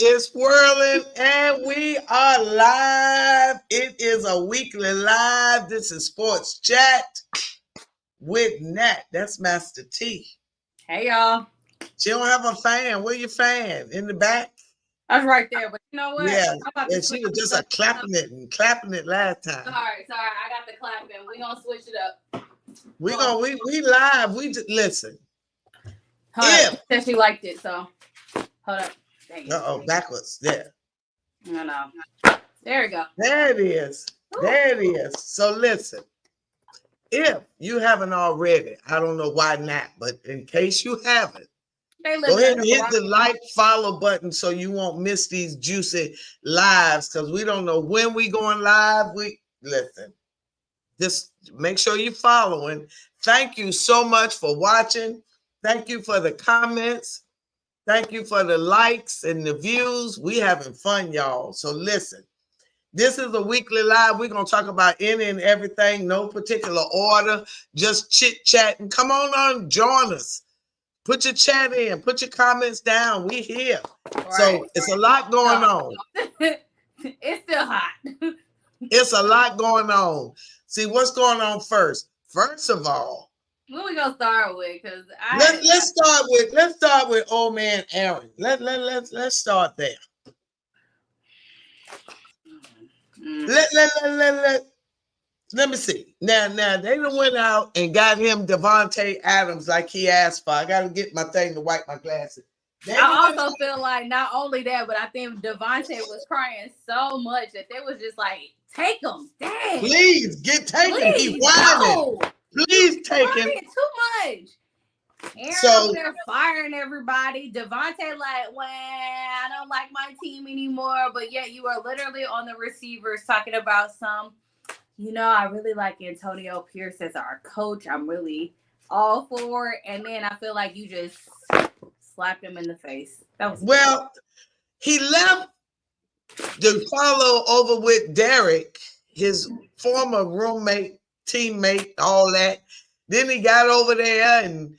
It's whirling and we are live. It is a weekly live. This is Sports Chat with Nat. That's Master T. Hey, y'all. She don't have a fan. Where your fan? In the back? I was right there, but you know what? Yeah. I'm about And to she switch was just it up. clapping it last time. Sorry. I got the clapping. We gonna switch it up. We live. Listen. Hold up. Said she liked it, so hold up. Backwards. There. No. There we go. There it is. Ooh. There it is. So listen. If you haven't already, I don't know why not, but in case you haven't, go ahead and hit the like, follow button so you won't miss these juicy lives because we don't know when we going live. Listen, just make sure you're following. Thank you so much for watching. Thank you for the comments. Thank you for the likes and the views. We having fun, y'all. So listen. This is a weekly live. We're going to talk about any and everything, no particular order, just chit-chatting. Come on, join us. Put your chat in. Put your comments down. We here. Right, so it's a lot going on. It's still hot. It's a lot going on. See, what's going on first? First of all, what we gonna start with? Because let's start with old man Aaron. Let's start there. Let me see. Now they done went out and got him Devontae Adams like he asked for. I gotta get my thing to wipe my glasses. I also feel like not only that, but I think Devontae was crying so much that they was just like, take him. Dang. Please take him. He whining. Please take him. Too much. Aaron they're firing everybody. Devontae like, well, I don't like my team anymore. But yet you are literally on the receivers talking about I really like Antonio Pierce as our coach. I'm really all for it. And then I feel like you just slapped him in the face. That was he left to follow over with Derek, his former roommate, teammate, all that. Then he got over there and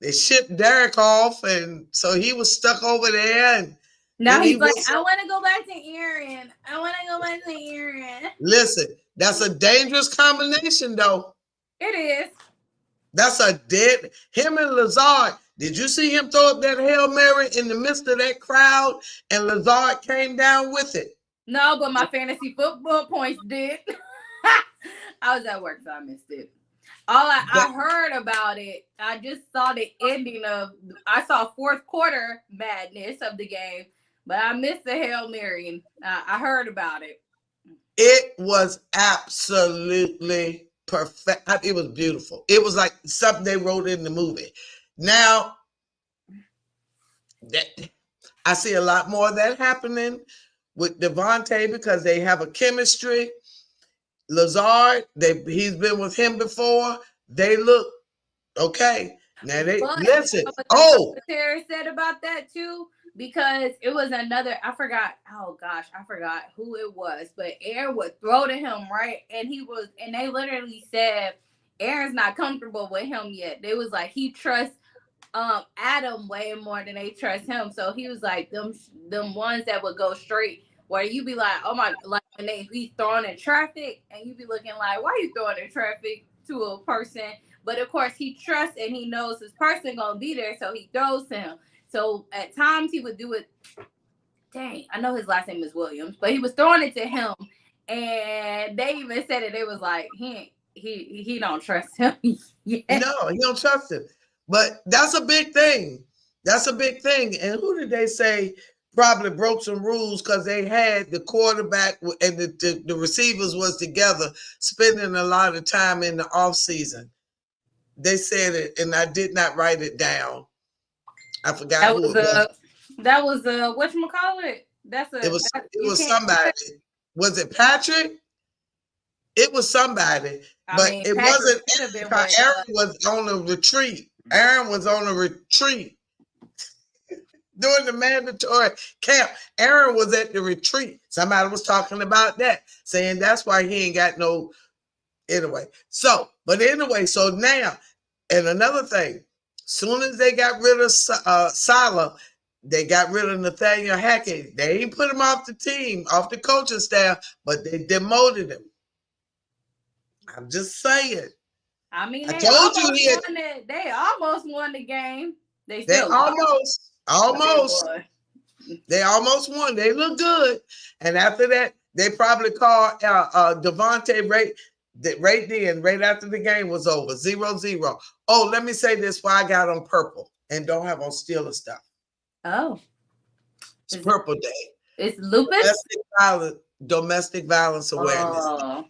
they shipped Derek off, and so he was stuck over there. And now he's like, I want to go back to Aaron. Listen, that's a dangerous combination, though. It is. That's him and Lazard. Did you see him throw up that Hail Mary in the midst of that crowd, and Lazard came down with it? No, but my fantasy football points did. I was at work, so I missed it. I heard about it. I just saw the ending I saw fourth quarter madness of the game, but I missed the Hail Mary. I heard about it. It was absolutely perfect. It was beautiful. It was like something they wrote in the movie. Now, I see a lot more of that happening with Devontae because they have a chemistry. Lazard, he's been with him before. They look okay. Now listen. Terry said about that too, because it was another. I forgot who it was, but Aaron would throw to him, right? And they literally said Aaron's not comfortable with him yet. They was like he trusts Adam way more than they trust him. So he was like them ones that would go straight. Where you be like, oh my, like when they be throwing in traffic, and you be looking like, why are you throwing in traffic to a person? But of course, he trusts and he knows his person gonna be there, so he throws to him. So at times he would do it. Dang, I know his last name is Williams, but he was throwing it to him, and they even said it. They was like, he don't trust him. Yeah. No, he don't trust him. But that's a big thing. And who did they say probably broke some rules because they had the quarterback and the receivers was together spending a lot of time in the off season. They said it, and I did not write it down. I forgot who it was. That was whatchamacallit? It was somebody. Was it Patrick? It was somebody, it wasn't. Aaron was on a retreat. During the mandatory camp, Aaron was at the retreat. Somebody was talking about that, saying that's why he ain't got no. Anyway, so now, and another thing, soon as they got rid of Salah, They got rid of Nathaniel Hackett. They ain't put him off the team, off the coaching staff, but they demoted him. I'm just saying. I mean, I told you they almost won the game. They almost won. They look good. And after that, they probably called Devontae right after the game was over. 0-0. Oh, let me say this while I got on purple and don't have on Steelers stuff. Oh. It's Purple Day. It's lupus? Domestic violence awareness. Oh.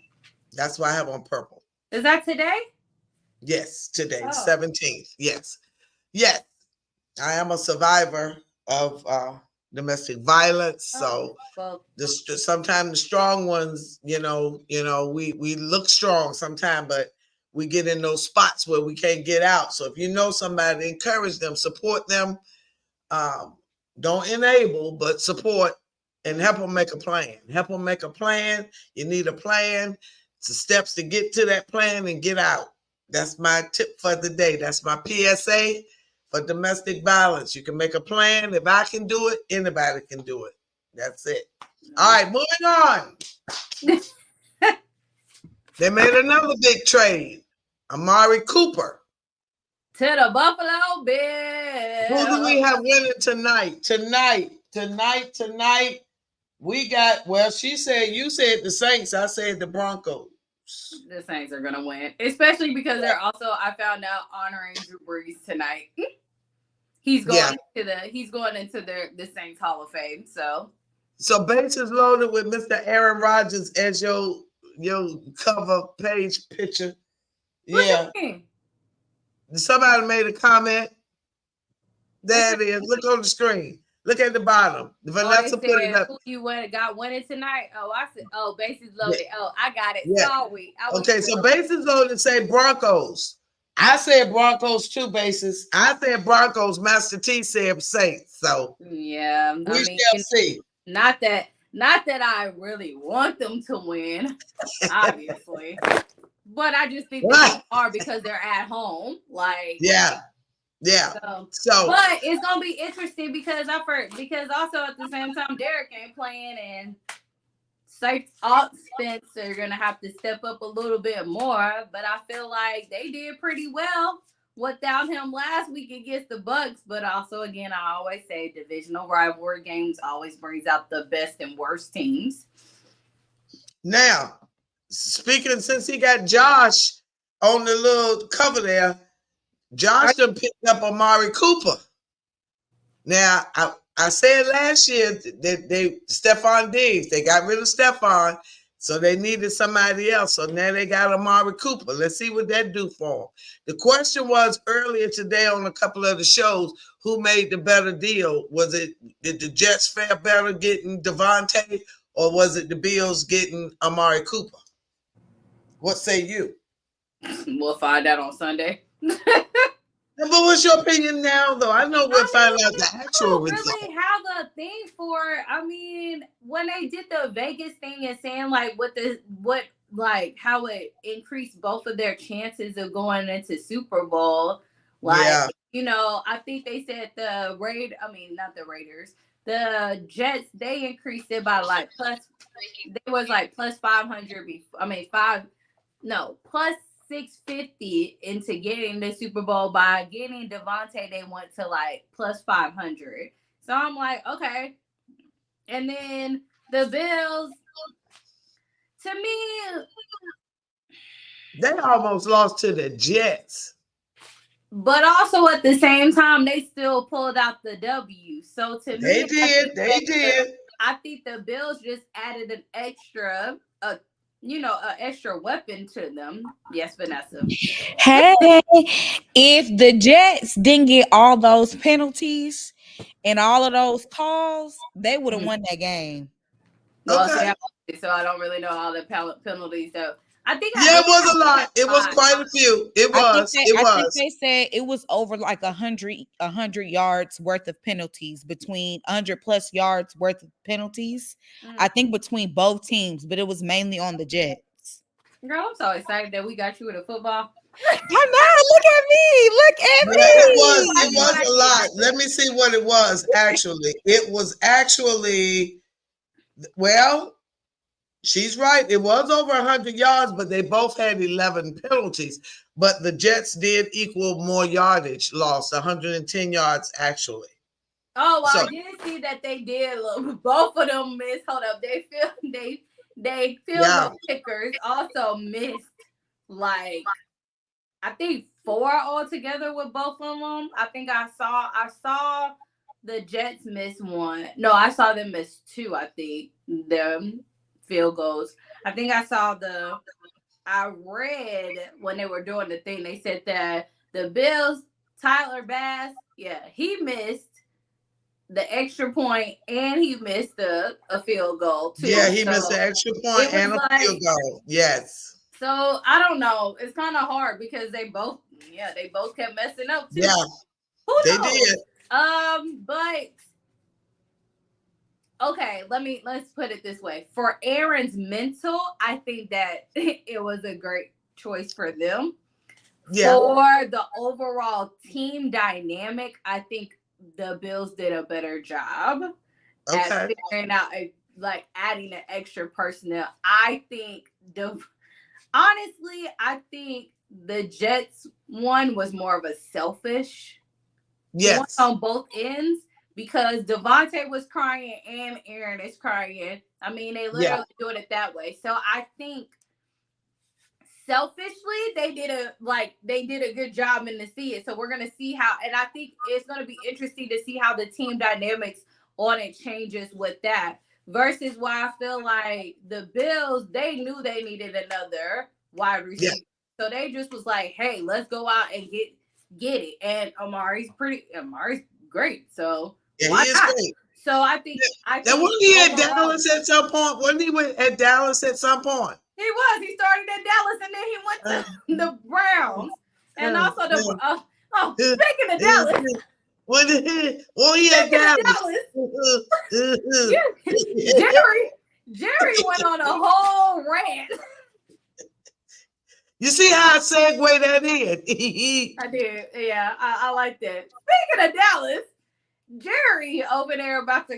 That's why I have on purple. Is that today? Yes, today, 17th. Yes. I am a survivor of domestic violence. So sometimes the strong ones, we look strong sometimes, but we get in those spots where we can't get out. So if you know somebody, encourage them, support them. Don't enable, but support and help them make a plan. You need a plan. It's the steps to get to that plan and get out. That's my tip for the day. That's my PSA for domestic violence. You can make a plan. If I can do it, anybody can do it. That's it. All right, moving on. They made another big trade. Amari Cooper. To the Buffalo Bills. Who do we have winning tonight? Tonight. We got, you said the Saints. I said the Broncos. The Saints are going to win. Especially because they're also, I found out, honoring Drew Brees tonight. He's going into the Saints Hall of Fame. So bases loaded with Mr. Aaron Rodgers as your cover page picture. What do you mean? Somebody made a comment. There it is. Look on the screen. Look at the bottom. Vanessa put it up. Who you got winning tonight? Oh, I said, bases loaded. Yeah. Oh, I got it. Yeah. Sorry. Okay, so bases loaded say Broncos. I said Broncos too, bases. I said Broncos. Master T said Saints. So yeah, we shall see. Not that I really want them to win, obviously. But I just think they are because they're at home. Yeah. So but it's gonna be interesting because also at the same time Derek ain't playing and safe offense are gonna have to step up a little bit more. But I feel like they did pretty well without him last week against the Bucks. But also, again, I always say divisional rivalry games always brings out the best and worst teams. Now, speaking, since he got Josh on the little cover there, Josh done picked up Amari Cooper. Now, I said last year that Stephon Diggs, they got rid of Stephon, so they needed somebody else. So now they got Amari Cooper. Let's see what that do for them. The question was earlier today on a couple of the shows, who made the better deal? Did the Jets fare better getting Devontae, or was it the Bills getting Amari Cooper? What say you? We'll find out on Sunday. But what's your opinion now, though? I know we'll find out the actual result. I don't really have a thing for. I mean, when they did the Vegas thing and saying how it increased both of their chances of going into Super Bowl. I think they said not the Raiders, the Jets, they increased it by plus 500. Plus 650 into getting the Super Bowl. By getting Devontae, they went to plus 500. So I'm like, okay. And then the Bills, to me, they almost lost to the Jets. But also at the same time, they still pulled out the W. So to me, they did. I think the Bills just added an extra extra weapon to them. Yes, Vanessa. Hey, if the Jets didn't get all those penalties and all of those calls, they would have won that game. Okay. So I don't really know all the penalties though. It was a lot. It was quite a few. I think they said it was over 100 yards worth of penalties, between 100 plus yards worth of penalties. I think between both teams, but it was mainly on the Jets. Girl, I'm so excited that we got you with a football. I look at me. Look at me. It was a lot. Let me see what it was actually. It was actually, well, she's right. It was over 100 yards, but they both had 11 penalties. But the Jets did equal more yardage lost, 110 yards actually. Oh, well, so, I did see that they did. Look, both of them missed. Hold up, they field kickers also missed. Like, I think 4 altogether with both of them. I think I saw the Jets miss 1. No, I saw them miss 2. I think them field goals. I think I read when they were doing the thing, they said that the Bills, Tyler Bass, he missed the extra point and he missed a field goal too. Yeah, he missed the extra point and a field goal. Yes. So I don't know. It's kind of hard because they both kept messing up too. Yeah. Who knows? They did. But okay, let's put it this way. For Aaron's mental, I think that it was a great choice for them. Yeah. For the overall team dynamic, I think the Bills did a better job at figuring out like adding an extra personnel. I think I think the Jets one was more of a selfish one on both ends. Because Devontae was crying and Aaron is crying. I mean, they literally doing it that way. So I think selfishly they did a good job in the see it. So we're gonna see how, and I think it's gonna be interesting to see how the team dynamics on it changes with that. Versus why I feel like the Bills, they knew they needed another wide receiver. Yeah. So they just was like, hey, let's go out and get it. And Amari's great. So why not? Great. So I think wasn't he at Dallas at some point? Wasn't he at Dallas at some point? He was. He started at Dallas and then he went to the Browns. And also speaking of Dallas. He at Dallas. Jerry went on a whole rant. You see how I segue that in? I did. Yeah, I like that. Speaking of Dallas, Jerry over there about to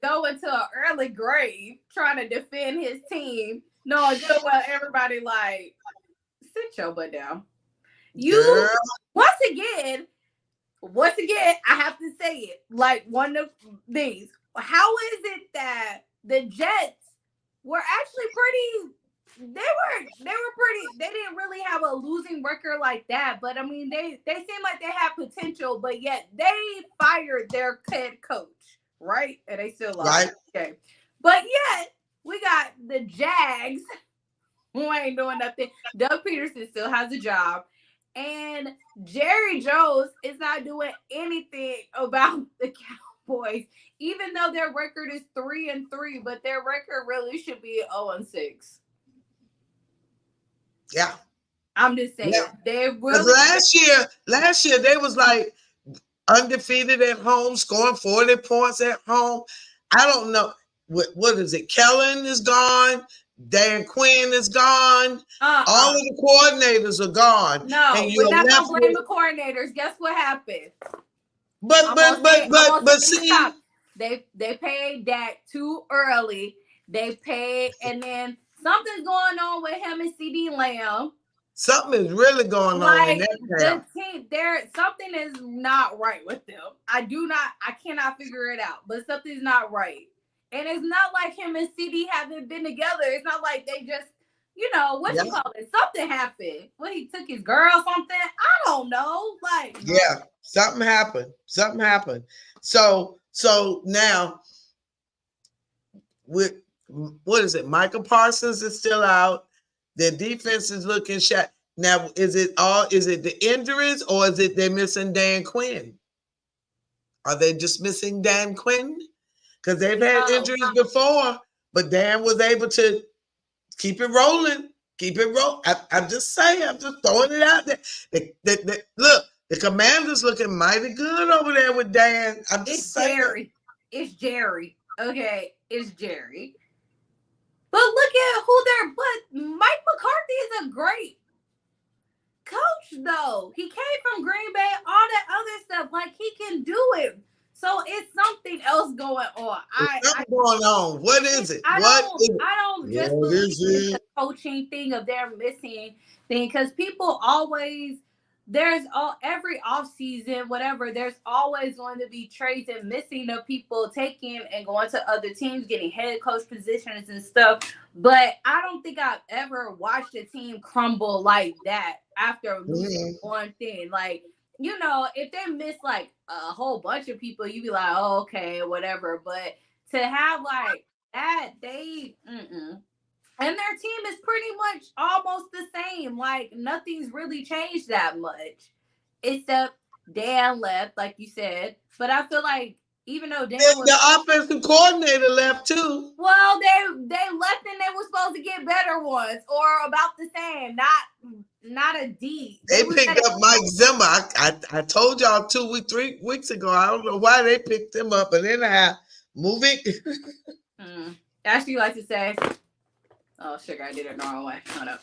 go into an early grave trying to defend his team. No, good well, everybody like, sit your butt down. You, once again, I have to say it. Like one of these. How is it that the Jets were actually pretty... They didn't really have a losing record like that, but I mean they seem like they have potential, but yet they fired their head coach, right? And they still lost. Right. Okay. But yet we got the Jags who ain't doing nothing. Doug Peterson still has a job. And Jerry Jones is not doing anything about the Cowboys, even though their record is 3-3, but their record really should be 0-6. Yeah, I'm just saying they really. Last year they was like undefeated at home, scoring 40 points at home. I don't know what is it. Kellen is gone. Dan Quinn is gone. All of the coordinators are gone. No, we're not gonna blame the coordinators. Guess what happened? But see, they paid Dak too early. They paid, and then something's going on with him and CD Lamb. Something is really going on in that the team. Something is not right with them. I cannot figure it out, but something's not right. And it's not like him and CD haven't been together. It's not like they just, you call it? Something happened. Well, he took his girl or something. I don't know. Something happened. So now with what is it? Michael Parsons is still out. Their defense is looking shot. Now, is it the injuries or is it they're missing Dan Quinn? Are they just missing Dan Quinn? Because they've had injuries before, but Dan was able to keep it rolling. I'm just saying, I'm just throwing it out there. Look, the Commanders looking mighty good over there with Dan. It's Jerry. Okay, it's Jerry. But look at who but Mike McCarthy is a great coach though. He came from Green Bay, all that other stuff. Like he can do it. So it's something else going on. Something going on. What is it? I don't just believe it's a coaching thing of their missing thing, because people always every offseason, whatever, there's always going to be trades and missing of people taking and going to other teams, getting head coach positions and stuff. But I don't think I've ever watched a team crumble like that after losing one thing. Like, you know, if they miss like a whole bunch of people, you'd be like, oh, okay, whatever. But to have like that, and their team is pretty much almost the same. Like nothing's really changed that much, except Dan left, like you said. But I feel like even though Dan was, the offensive coordinator left too. Well, they left and they were supposed to get better ones or about the same, not a D. They picked up Mike Zimmer. I told y'all 3 weeks ago. I don't know why they picked him up, but anyhow, moving. As you like to say. Oh, sugar, I did it the wrong way. Hold up.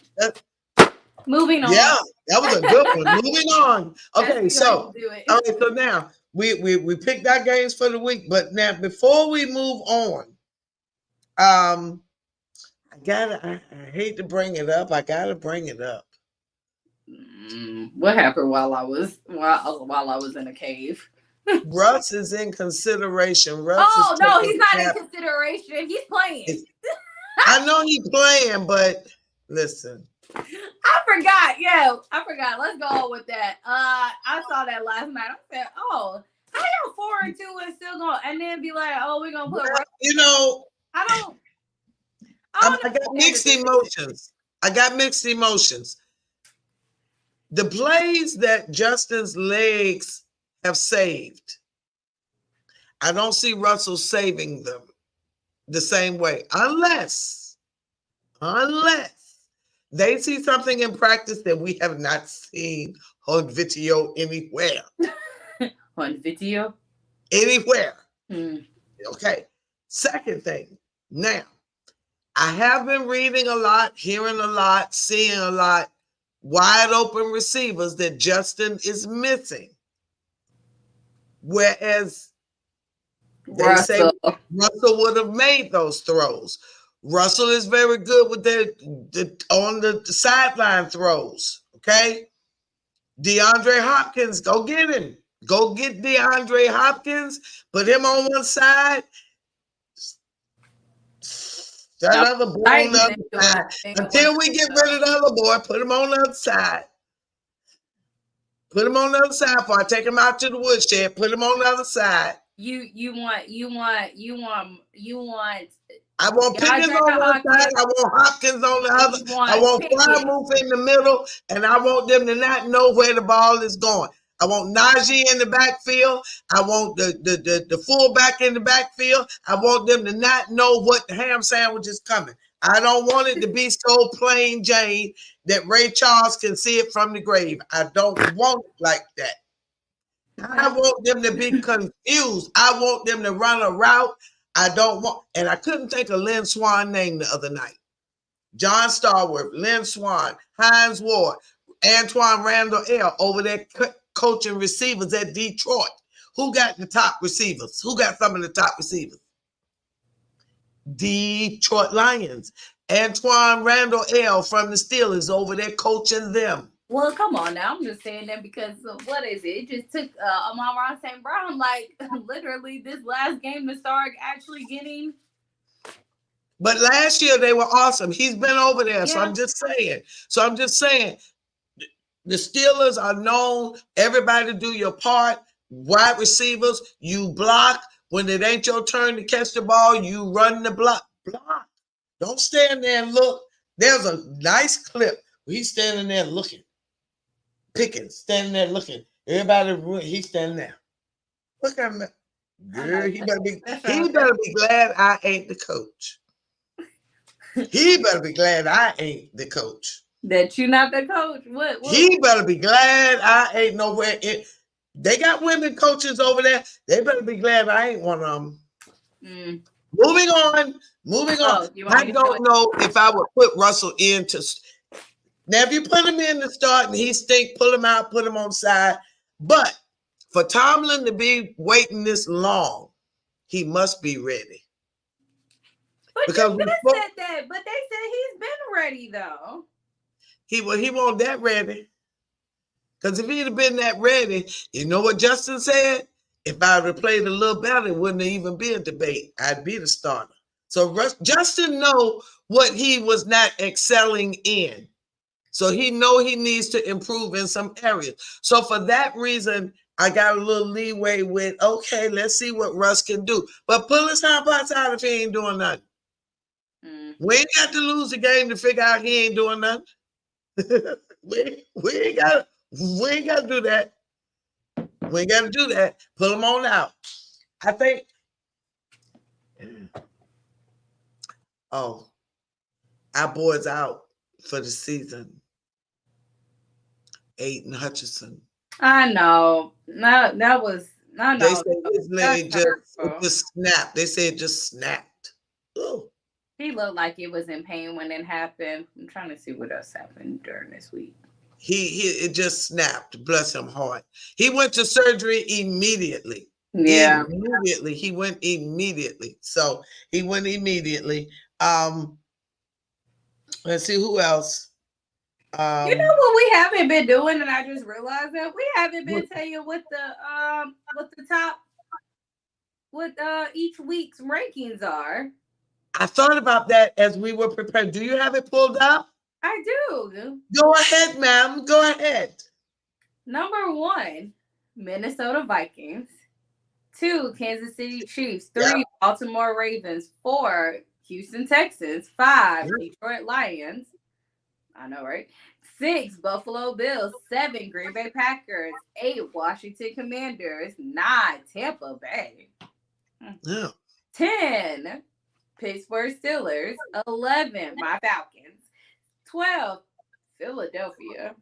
Moving on. Yeah, that was a good one. Moving on. Okay, so so now we picked our games for the week, but now before we move on, I hate to bring it up. I gotta bring it up. What happened while I was in a cave? Russ is in consideration. He's not in consideration. He's playing. I know he's playing, but listen. I forgot. Yeah, I forgot. Let's go on with that. I saw that last night. I said, "Oh, how y'all 4-2 and still going?" And then be like, "Oh, we're gonna put." You know, I got mixed emotions. I got mixed emotions. The plays that Justin's legs have saved, I don't see Russell saving them the same way, unless they see something in practice that we have not seen on video anywhere. On video? Anywhere. Okay. Second thing. Now, I have been reading a lot, hearing a lot, seeing a lot, wide open receivers that Justin is missing. Whereas they say Russell would have made those throws. Russell is very good with on the sideline throws. Okay, DeAndre Hopkins, go get him. Go get DeAndre Hopkins. Put him on one side. That other boy on the other side. Until we get rid of the other boy, put him on the other side. Put him on the other side before I take him out to the woodshed. Put him on the other side. You want. I want Pickens on one side. I want Hopkins on the other. I want Frymouth in the middle, and I want them to not know where the ball is going. I want Najee in the backfield. I want the fullback in the backfield. I want them to not know what the ham sandwich is coming. I don't want it to be so plain Jane that Ray Charles can see it from the grave. I don't want it like that. I want them to be confused. I want them to run a route. I don't want, and I couldn't think of Lynn Swan's name the other night. John Starworth, Lynn Swan, Hines Ward, Antoine Randall L. over there coaching receivers at Detroit. Who got the top receivers? Who got some of the top receivers? Detroit Lions. Antoine Randall L. from the Steelers over there coaching them. Well, come on now. I'm just saying that because what is it? It just took Amon-Ra St. Brown like literally this last game to start actually getting. But last year they were awesome. He's been over there. Yeah. So I'm just saying. The Steelers are known. Everybody do your part. Wide receivers, you block. When it ain't your turn to catch the ball, you run the block. Don't stand there and look. There's a nice clip where he's standing there looking. Pickens standing there looking. Everybody, he's standing there. Look at him. Girl, he better be glad I ain't the coach. He better be glad I ain't the coach. That you not the coach? What? He better be glad I ain't nowhere. They got women coaches over there. They better be glad I ain't one of them. Moving on. I don't know if I would put Russell into. Now, if you put him in the start and he stink, pull him out, put him on the side. But for Tomlin to be waiting this long, he must be ready. But because you just said that, but they said he's been ready though. He wasn't that ready. Because if he'd have been that ready, you know what Justin said? If I would have played a little better, it wouldn't even be a debate. I'd be the starter. So Justin know what he was not excelling in. So he know he needs to improve in some areas. So for that reason, I got a little leeway with, okay, let's see what Russ can do. But pull his hot pots out if he ain't doing nothing. We ain't got to lose the game to figure out he ain't doing nothing. we ain't got to do that. We ain't got to do that. Pull him on out. I think. Oh, our boy's out for the season. Aiden Hutchinson. I know. No, that was. I know. They said his leg just snapped. They said it just snapped. Ooh. He looked like it was in pain when it happened. I'm trying to see what else happened during this week. It just snapped. Bless him heart. He went to surgery immediately. Yeah. Immediately. He went immediately. So he went immediately. Let's see who else. You know what we haven't been doing, and I just realized that we haven't been telling you what the top each week's rankings are. I thought about that as we were prepared. Do you have it pulled up? I do. Go ahead, ma'am. Go ahead. Number 1, Minnesota Vikings. 2, Kansas City Chiefs. 3, Baltimore Ravens. 4, Houston Texans. 5, Detroit Lions. I know, right? 6, Buffalo Bills. 7, Green Bay Packers. 8, Washington Commanders. 9, Tampa Bay. Yeah. 10, Pittsburgh Steelers. 11, my Falcons. 12, Philadelphia.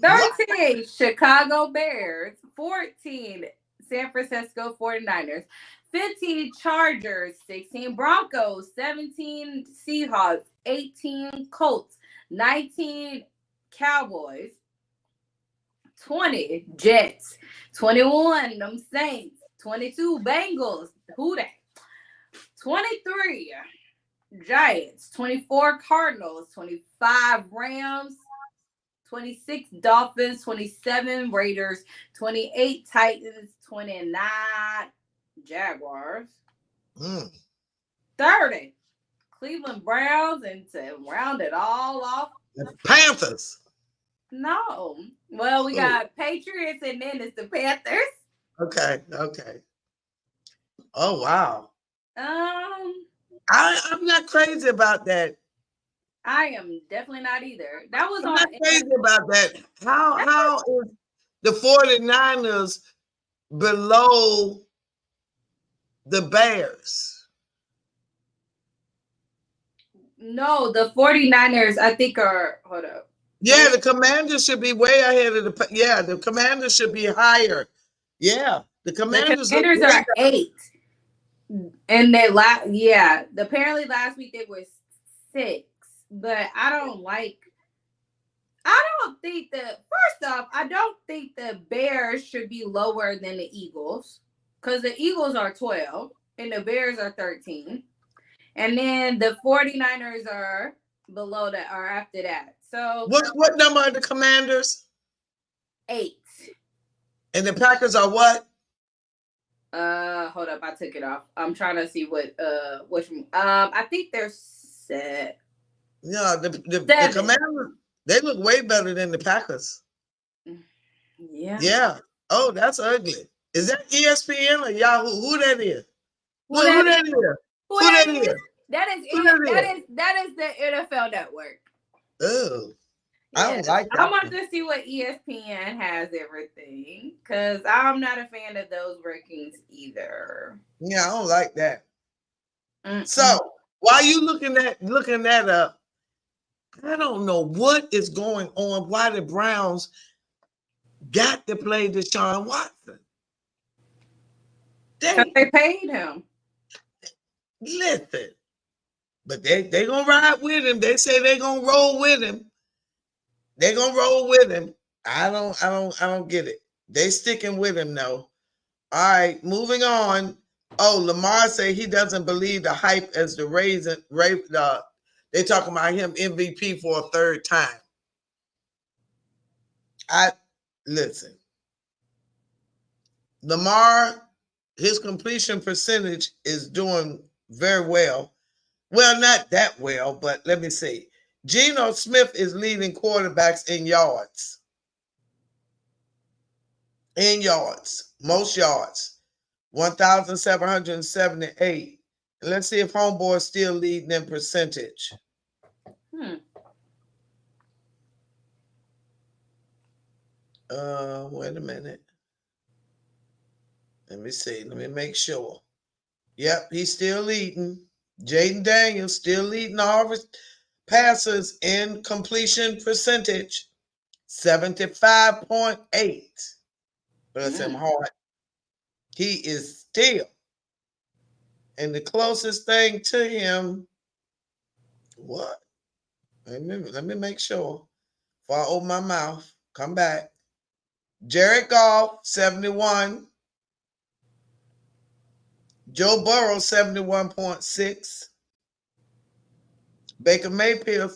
13, Chicago Bears. 14, San Francisco 49ers. 15, Chargers. 16, Broncos. 17, Seahawks. 18, Colts. 19, Cowboys. 20, Jets. 21, them Saints. 22, Bengals. Who that? 23, Giants. 24, Cardinals. 25, Rams. 26, Dolphins. 27, Raiders. 28, Titans. 29, Jaguars. 30, Cleveland Browns. And to round it all off, the Panthers. No. Well, we got Patriots, and then it's the Panthers. Okay. Oh, wow. I'm not crazy about that. I am definitely not either. That was I'm not crazy about that. How is the 49ers below the Bears? No, the 49ers, I think, are, hold up. Yeah, the Commanders should be way ahead of the Commanders should be higher. Yeah, the Commanders are 8. And they apparently last week they were 6. But I don't think first off, I don't think the Bears should be lower than the Eagles, because the Eagles are 12 and the Bears are 13. And then the 49ers are below that, or after that. So what number are the Commanders? 8. And the Packers are what? Hold up, I took it off. I'm trying to see which I think they're set. Yeah, the Commanders, they look way better than the Packers. Yeah. Yeah. Oh, that's ugly. Is that ESPN or Yahoo? Who that is? Who that is? That is the NFL Network. Oh, I don't like that. I want to see what ESPN has everything, because I'm not a fan of those rankings either. Yeah, I don't like that. So while you looking that up, I don't know what is going on. Why the Browns got to play Deshaun Watson? They paid him. Listen, but they gonna ride with him. They say they gonna roll with him. They're gonna roll with him. I don't get it. They sticking with him though. All right, moving on. Oh, Lamar say he doesn't believe the hype as the they talking about him MVP for a third time. I listen. Lamar, his completion percentage is doing very well. Well, not that well, but let me see. Geno Smith is leading quarterbacks in yards. Most yards. 1,778. Let's see if Homeboy is still leading in percentage. Wait a minute. Let me see. Let me make sure. Yep, he's still leading. Jaden Daniels still leading all passers in completion percentage. 75.8. Bless him heart. He is still. And the closest thing to him, what? Let me make sure. Before I open my mouth, come back. Jared Goff, 71. Joe Burrow, 71.6. Baker Mayfield,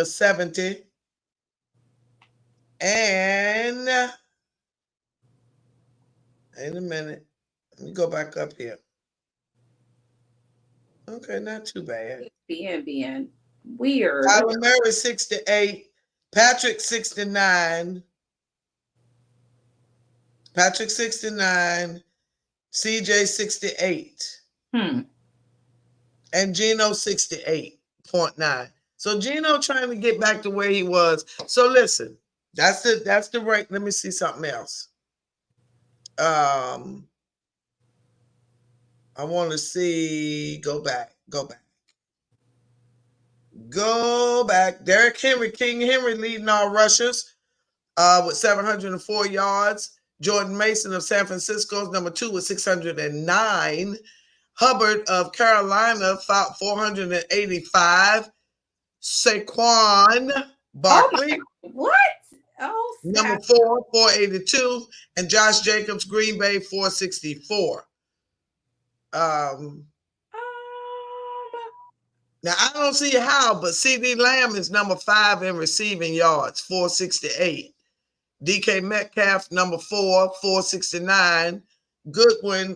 70. And wait a minute. Let me go back up here. Okay, not too bad. Being weird. Kyler Murray, 68. Patrick, 69. Patrick, 69. CJ, 68. And Geno, 68.9. So Geno trying to get back to where he was. So listen, that's the rank. Let me see something else. I want to see. Go back. Derrick Henry, King Henry leading all rushers with 704 yards. Jordan Mason of San Francisco is number 2 with 609. Hubbard of Carolina, 485. Saquon Barkley. What? Oh, number 4, 482. And Josh Jacobs, Green Bay, 464. Now, I don't see how, but CD Lamb is number 5 in receiving yards, 468. DK Metcalf, number 4, 469. Godwin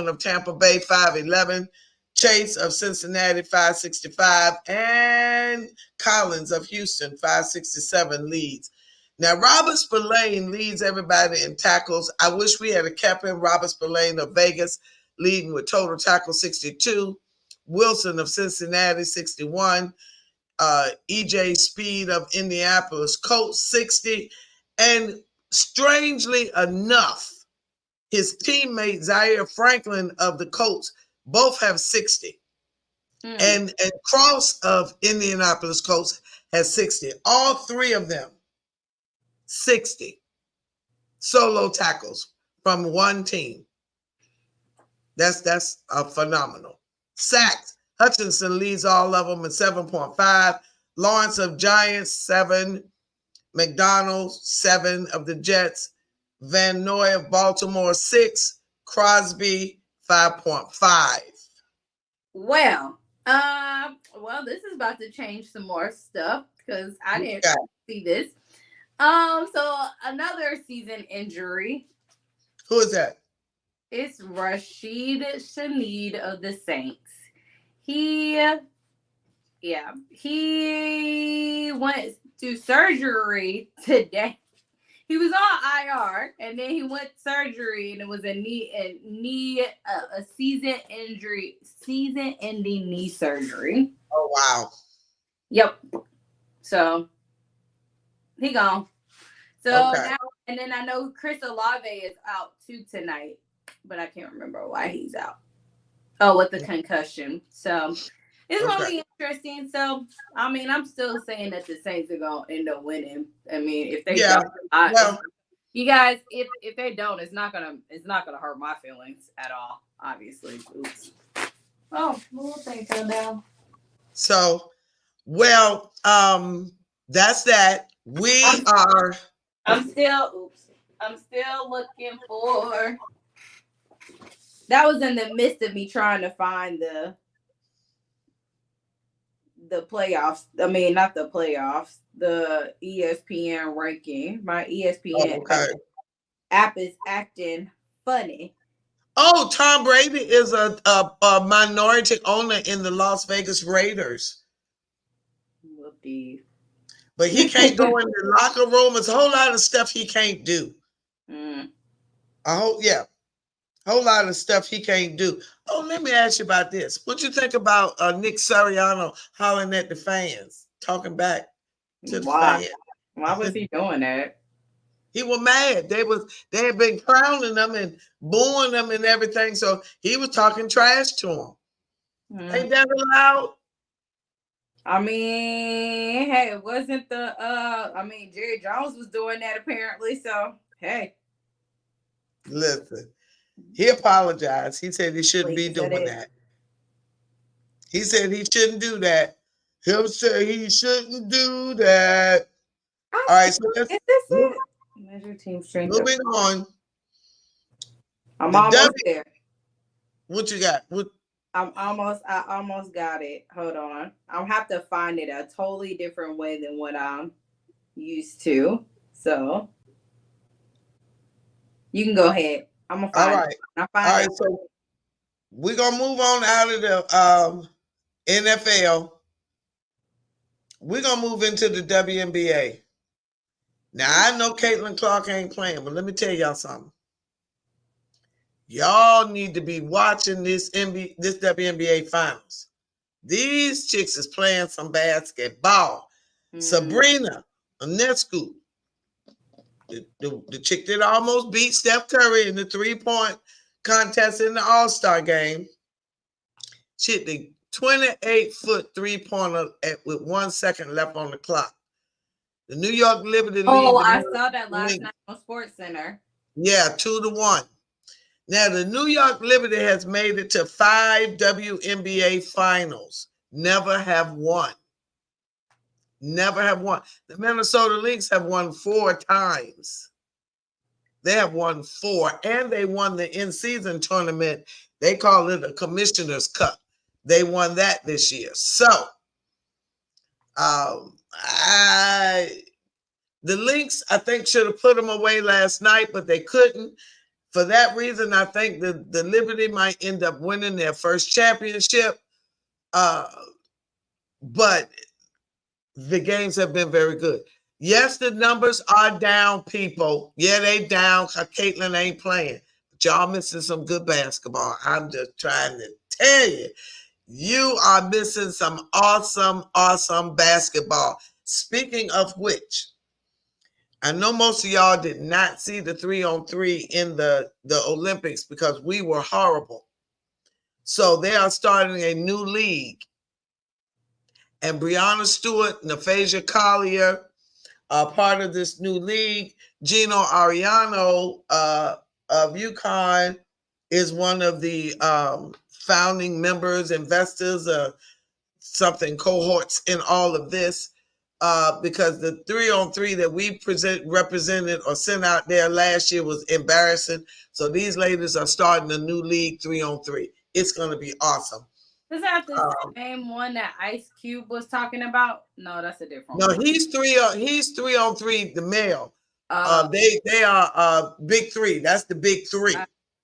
of Tampa Bay, 511. Chase of Cincinnati, 565. And Collins of Houston, 567 leads. Now, Robert Spillane leads everybody in tackles. I wish we had kept him. Robert Spillane of Vegas leading with total tackles, 62. Wilson of Cincinnati, 61. EJ Speed of Indianapolis Colts, 60. And strangely enough, his teammate Zaire Franklin of the Colts both have 60. And Cross of Indianapolis Colts has 60. All three of them, 60 solo tackles from one team. That's phenomenal. Sacks. Hutchinson leads all of them at 7.5. Lawrence of Giants, 7. McDonald, 7 of the Jets. Van Noy of Baltimore, 6. Crosby, 5.5. Well, this is about to change some more stuff because I didn't see this. So another season injury. Who is that? It's Rashid Shaheed of the Saints. He went to surgery today. He was on IR and then he went to surgery and it was a season-ending knee surgery. Oh wow. Yep. So he gone. So now, and then I know Chris Olave is out too tonight, but I can't remember why he's out. Oh, with the concussion. So it's going to be interesting. So, I mean, I'm still saying that the Saints are going to end up winning. I mean, if they don't, you guys, if they don't, it's not gonna hurt my feelings at all. Obviously. Oops. Oh, the little thing fell down. So, that's that. I'm still looking for. That was in the midst of me trying to find the playoffs. I mean, not the playoffs. The ESPN ranking. My ESPN app is acting funny. Oh, Tom Brady is a minority owner in the Las Vegas Raiders. Whoopty. But he can't go in the locker room. There's a whole lot of stuff he can't do. A whole lot of stuff he can't do. Oh, let me ask you about this. What you think about Nick Sirianni hollering at the fans, talking back to the fans? Why was he doing that? He was mad. They had been crowning them and booing them and everything. So he was talking trash to them. Ain't that allowed? I mean, hey, it wasn't Jerry Jones was doing that apparently. So hey. Listen, he apologized. He said he shouldn't be doing that. He said he shouldn't do that. He'll say he shouldn't do that. All right, so let's measure team strength. Moving on. I'm almost there. What you got? I almost got it. Hold on. I'll have to find it a totally different way than what I'm used to. So you can go ahead. I'm gonna find it. All right. So we're gonna move on out of the NFL. We're gonna move into the WNBA. Now I know Caitlin Clark ain't playing, but let me tell y'all something. Y'all need to be watching this WNBA finals. These chicks is playing some basketball. Sabrina Ionescu, the chick that almost beat Steph Curry in the 3-point contest in the All-Star game. She hit the 28-foot 3-pointer with 1 second left on the clock. The New York Liberty. I saw that last night on SportsCenter. Yeah, 2-1. Now, the New York Liberty has made it to 5 WNBA finals. Never have won. Never have won. The Minnesota Lynx have won 4 times. They have won 4, and they won the in-season tournament. They call it a Commissioner's Cup. They won that this year. So, the Lynx, I think, should have put them away last night, but they couldn't. For that reason, I think the Liberty might end up winning their first championship. But the games have been very good. Yes, the numbers are down, people. Yeah, they down because Caitlin ain't playing. But y'all missing some good basketball. I'm just trying to tell you. You are missing some awesome, awesome basketball. Speaking of which, I know most of y'all did not see the 3-on-3 in the Olympics because we were horrible. So they are starting a new league. And Breonna Stewart, Naphasia Collier are part of this new league. Gino Ariano of UConn is one of the founding members, investors, cohorts in all of this. Because the 3-on-3 that we represented or sent out there last year was embarrassing. So these ladies are starting a new league 3-on-3. It's going to be awesome. Is that the same one that Ice Cube was talking about? No, that's a different one. No, he's 3-on-3, the male. They are big 3. That's the big 3.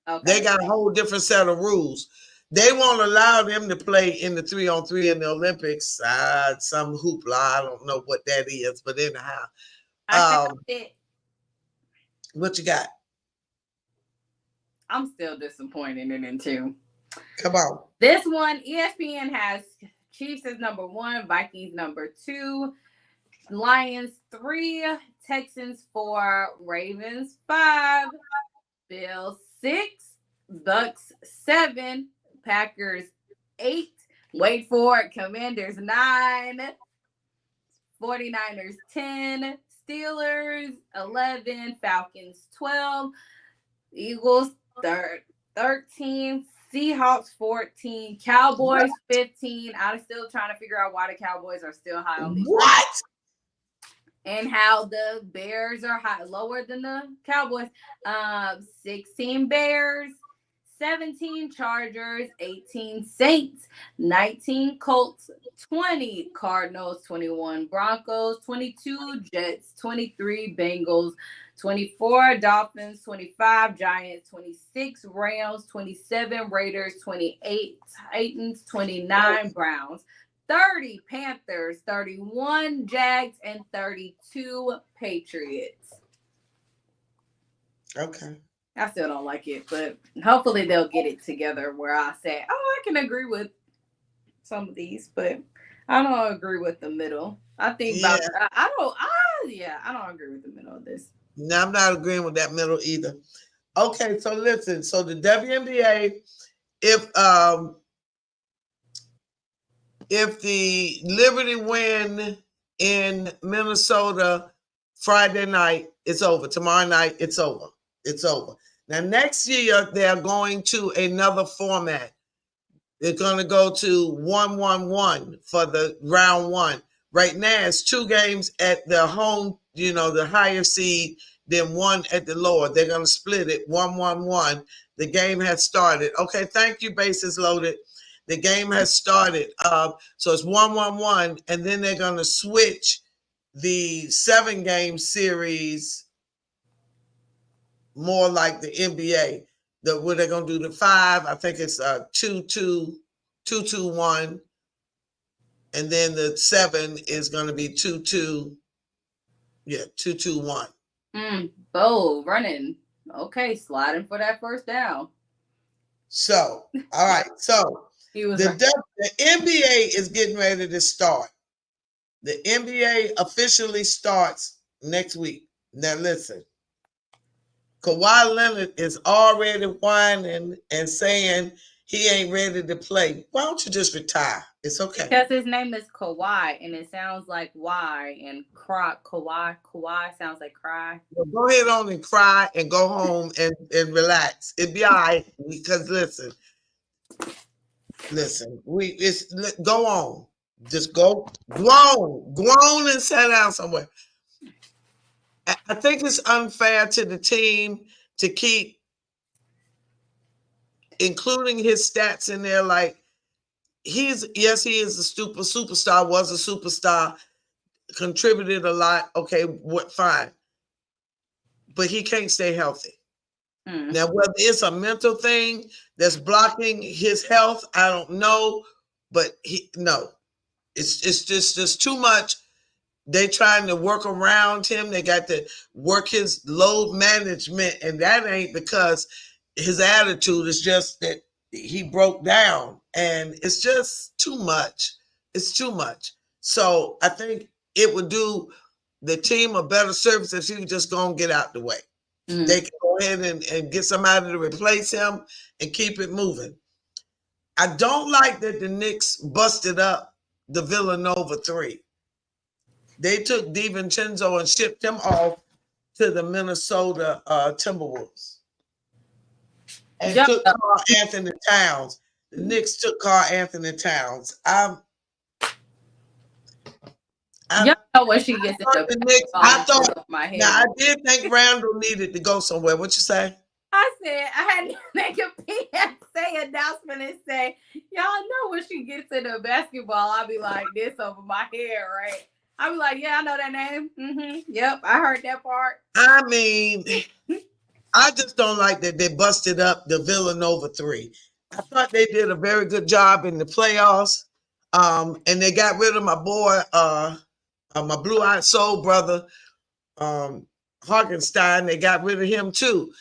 Okay. They got a whole different set of rules. They won't allow them to play in the 3-on-3 in the Olympics. Some hoopla. I don't know what that is, but anyhow. What you got? I'm still disappointed in it too. Come on. This one, ESPN has Chiefs as number 1, Vikings number 2, Lions 3, Texans 4, Ravens 5, Bills 6, Bucks 7, Packers 8, wait for it, Commanders 9, 49ers 10, Steelers 11, Falcons 12, Eagles 13, Seahawks 14, Cowboys 15. I'm still trying to figure out why the Cowboys are still high on these. What? and how the Bears are lower than the Cowboys. 16 Bears, 17 Chargers, 18 Saints, 19 Colts, 20 Cardinals, 21 Broncos, 22 Jets, 23 Bengals, 24 Dolphins, 25 Giants, 26 Rams, 27 Raiders, 28 Titans, 29 Browns, 30 Panthers, 31 Jags, and 32 Patriots. Okay. I still don't like it, but hopefully they'll get it together where I say, oh, I can agree with some of these, but I don't agree with the middle. I think about I don't agree with the middle of this. No, I'm not agreeing with that middle either. Okay, so listen, so the WNBA, if the Liberty win in Minnesota Friday night, it's over. Tomorrow night, it's over. It's over. Now, next year, they're going to another format. They're going to go to 1-1-1 for the round one. Right now, it's 2 games at the home, the higher seed, then 1 at the lower. They're going to split it 1-1-1. The game has started. Okay, thank you, bases loaded. The game has started. So it's 1-1-1, and then they're going to switch the 7-game series more like the NBA. Where they're going to do the 5, I think it's 2-2, 2-2-1. And then the 7 is going to be 2-2. Yeah, 2-2-1. Bo running. Okay, sliding for that first down. So, all right. So the NBA is getting ready to start. The NBA officially starts next week. Now listen. Kawhi Leonard is already whining and saying he ain't ready to play. Why don't you just retire? It's okay. Because his name is Kawhi, and it sounds like Y, and cry. Kawhi sounds like cry. Well, go ahead on and cry and go home and relax. It'd be all right. Because listen, go on. Just go on and sit down somewhere. I think it's unfair to the team to keep including his stats in there. Like he is a superstar, was a superstar, contributed a lot. Okay, fine. But he can't stay healthy. Now, whether it's a mental thing that's blocking his health, I don't know. But it's just too much. They trying to work around him. They got to work his load management, and that ain't because his attitude is just that he broke down, and it's just too much. It's too much. So I think it would do the team a better service if he was just gonna get out the way. They can go ahead and get somebody to replace him and keep it moving. I don't like that the Knicks busted up the Villanova 3. They took DiVincenzo and shipped him off to the Minnesota Timberwolves. And took Karl Anthony Towns. The Knicks took Karl Anthony Towns. I know what she gets the Knicks. I did think Randall needed to go somewhere. What you say? I said I had to make a PSA announcement and say, y'all know when she gets into basketball, I'll be like this over my head, right? I'll be like, yeah, I know that name. Yep, I heard that part. I mean, I just don't like that they busted up the Villanova 3. I thought they did a very good job in the playoffs. And they got rid of my boy, my blue-eyed soul brother, Harkenstein. They got rid of him too.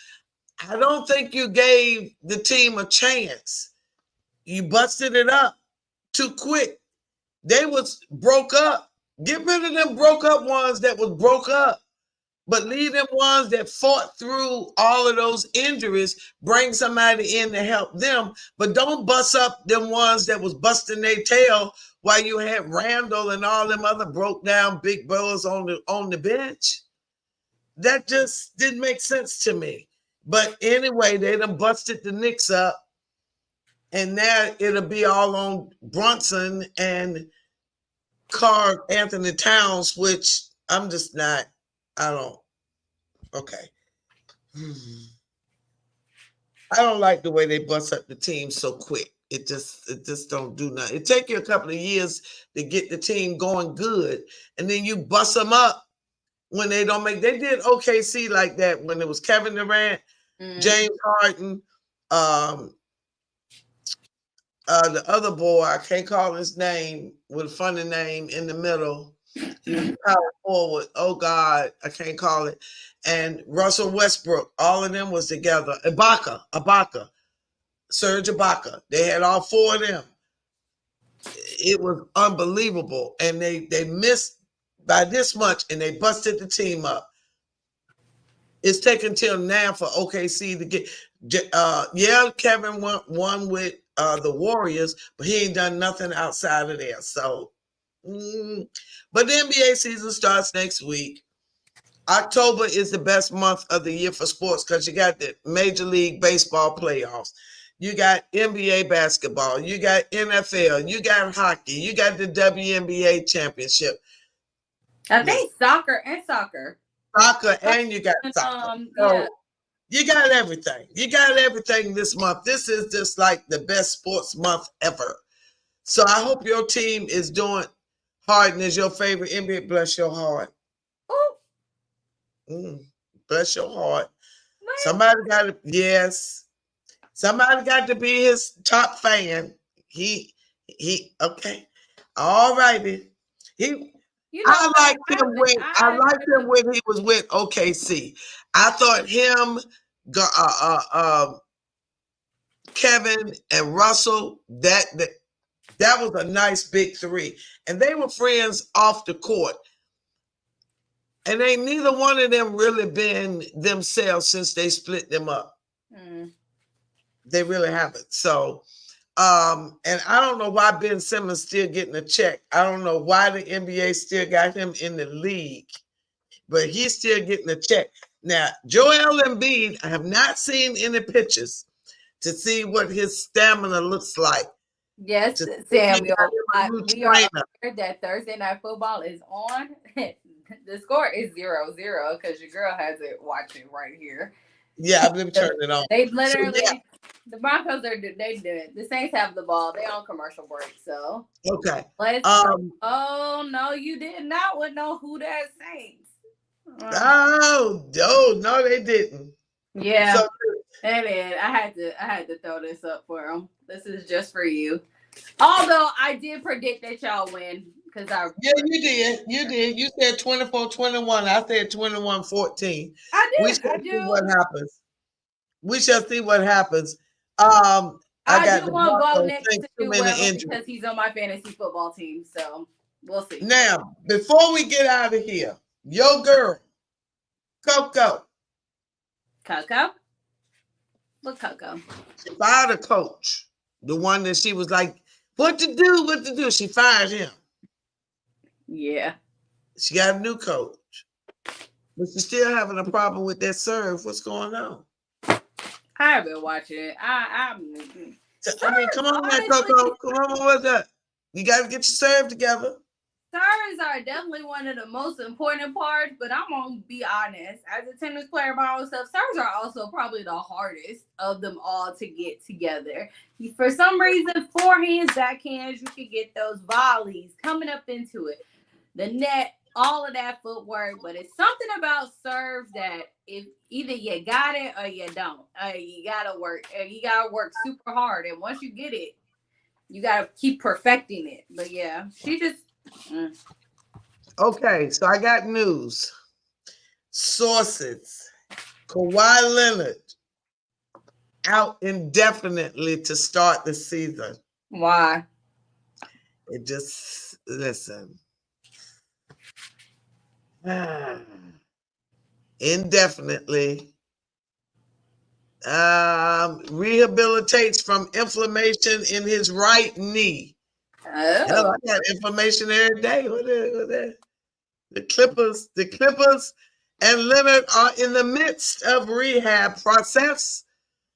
I don't think you gave the team a chance. You busted it up too quick. They was broke up. Get rid of them broke up ones that was broke up, but leave them ones that fought through all of those injuries. Bring somebody in to help them, but don't bust up them ones that was busting their tail while you had Randall and all them other broke down big brothers on the bench. That just didn't make sense to me. But anyway, they done busted the Knicks up, and now it'll be all on Brunson and Karl Anthony Towns, which I'm just not. I don't. Okay. I don't like the way they bust up the team so quick. It just don't do nothing. It take you a couple of years to get the team going good, and then you bust them up when they don't make. They did OKC like that when it was Kevin Durant, James Harden, the other boy, I can't call his name, with a funny name in the middle. He was power forward. Oh God, I can't call it. And Russell Westbrook, all of them was together. Ibaka, Serge Ibaka. They had all four of them. It was unbelievable. And they missed by this much and they busted the team up. It's taken till now for OKC to get Kevin won with the Warriors, but he ain't done nothing outside of there. So but the NBA season starts next week. October is the best month of the year for sports because you got the Major League Baseball playoffs. You got NBA basketball. You got NFL. You got hockey. You got the WNBA championship. I think soccer. Soccer and you got soccer. So you got everything. You got everything this month. This is just like the best sports month ever. So I hope your team is doing. Harden is your favorite NBA. Bless your heart. Bless your heart. Somebody got to, yes. Somebody got to be his top fan. He okay. All righty. I liked him when he was with OKC. I thought him, Kevin and Russell, that was a nice big three. And they were friends off the court. And ain't neither one of them really been themselves since they split them up. They really haven't. So, and I don't know why Ben Simmons still getting a check. I don't know why the NBA still got him in the league, but he's still getting a check. Now, Joel Embiid, I have not seen any pictures to see what his stamina looks like. Yes, Samuel. We are aware that Thursday Night Football is on. The score is 0-0 because your girl has it watching right here. Yeah, I've been turning it on. They literally, the Broncos they do it. The Saints have the ball. They on commercial break. So okay. Oh no, you did not know who that Saints. No, they didn't. Yeah, so, I had to throw this up for them. This is just for you. Although I did predict that y'all win. Yeah, you did. You said 24-21. I said 21-14. I did. We shall see what happens. We shall see what happens. I do want to go next to do well because he's on my fantasy football team. So we'll see. Now, before we get out of here, your girl, Coco. What Coco? She fired a coach. The one that she was like, what to do? She fired him. Yeah. She got a new coach. But she's still having a problem with that serve. What's going on? I haven't watched it. I mean, come on, Coco. Come on, what's that? You got to get your serve together. Serves are definitely one of the most important parts, but I'm going to be honest. As a tennis player by myself, serves are also probably the hardest of them all to get together. For some reason, forehands, backhands, you can get those volleys coming up into it. The net, all of that footwork, but it's something about serves that if either you got it or you don't. You gotta work super hard, and once you get it, you gotta keep perfecting it. But yeah, she just. Okay, so I got news. Sources: Kawhi Leonard out indefinitely to start the season. Why? Listen. Indefinitely. Rehabilitates from inflammation in his right knee. Hell, I got inflammation every day. What that? The Clippers and Leonard are in the midst of rehab process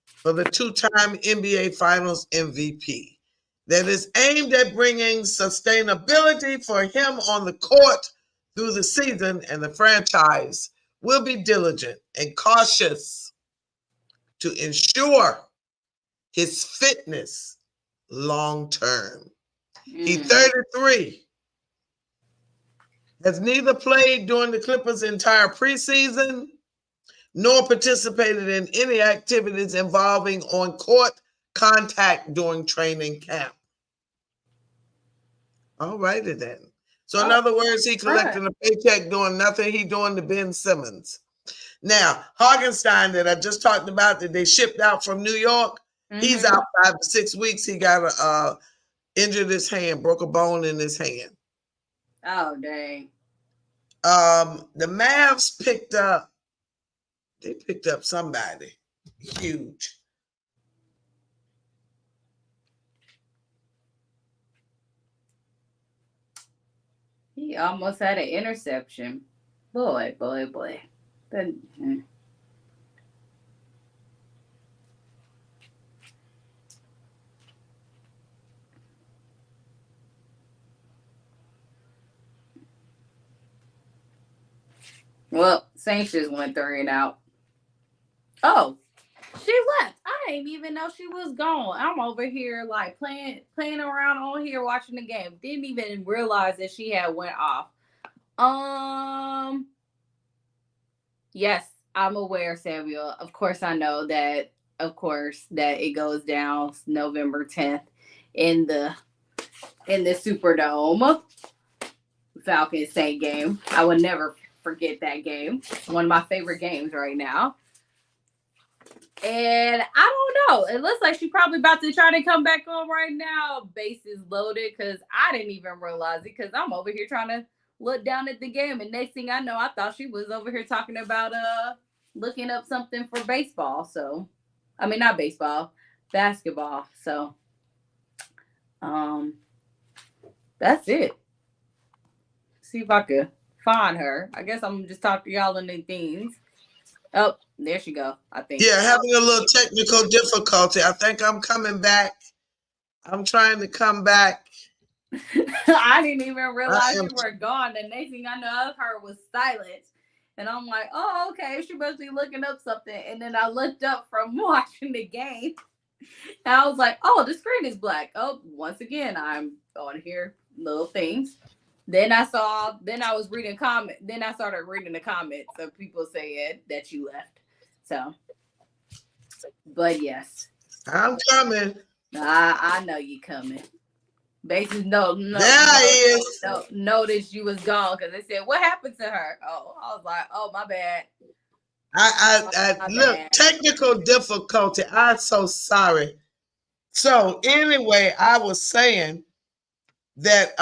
for the two-time NBA Finals MVP that is aimed at bringing sustainability for him on the court through the season, and the franchise will be diligent and cautious to ensure his fitness long term. He's 33. Has neither played during the Clippers' entire preseason nor participated in any activities involving on-court contact during training camp. All righty then. So in other words, he collecting a paycheck doing nothing. He doing the Ben Simmons. Now, Hartenstein that I just talked about that they shipped out from New York, he's out 5 to 6 weeks. He got injured his hand, broke a bone in his hand. Oh, dang. The Mavs picked up somebody huge. He almost had an interception. Boy. Well, Saints just went 3-out. Oh, she left. I didn't even know she was gone. I'm over here like playing around on here watching the game. Didn't even realize that she had went off. Yes, I'm aware, Samuel. Of course, I know that. Of course, that it goes down November 10th in the Superdome. Falcons Saint game. I would never forget that game. One of my favorite games right now. And I don't know. It looks like she's probably about to try to come back on right now. Bases loaded because I didn't even realize it because I'm over here trying to look down at the game. And next thing I know, I thought she was over here talking about looking up something for baseball. So, I mean, not baseball, basketball. So, that's it. See if I could find her. I guess I'm gonna just talk to y'all in the things. Oh, there she go, I think. Yeah, having a little technical difficulty. I think I'm coming back. I'm trying to come back. I didn't even realize you were gone. The next thing I know of her was silent. And I'm like, oh, okay, she must be looking up something. And then I looked up from watching the game. And I was like, oh, the screen is black. Oh, once again, I'm on here, little things. Then I was reading comment. Then I started reading the comments of people saying that you left. So, but yes, I'm coming. I know you coming. Basically, noticed you was gone because they said what happened to her. Oh, I was like, oh my bad. Look, technical difficulty. I'm so sorry. So anyway, I was saying that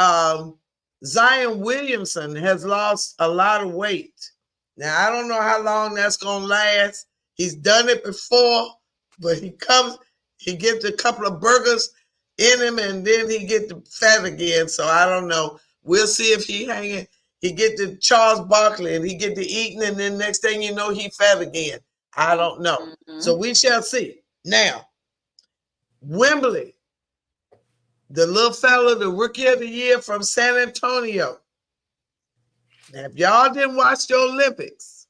Zion Williamson has lost a lot of weight. Now, I don't know how long that's going to last. He's done it before, but he gets a couple of burgers in him, and then he gets the fat again. So I don't know. We'll see if he get the Charles Barkley, and he get to eating, and then next thing you know, he fat again. I don't know. Mm-hmm. So we shall see. Now, Wembley. The little fella, the rookie of the year from San Antonio. Now, if y'all didn't watch the Olympics,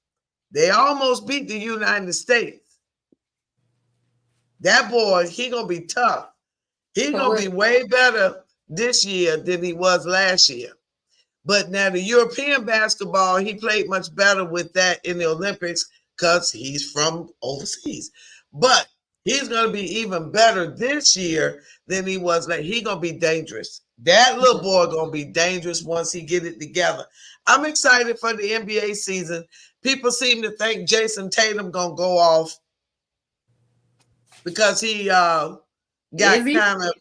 they almost beat the United States. That boy, he going to be tough. He's going to be way better this year than he was last year. But now the European basketball, he played much better with that in the Olympics because he's from overseas. But he's going to be even better this year than he was. Like, he's going to be dangerous. That little boy going to be dangerous once he get it together. I'm excited for the NBA season. People seem to think Jason Tatum going to go off because he got kind of,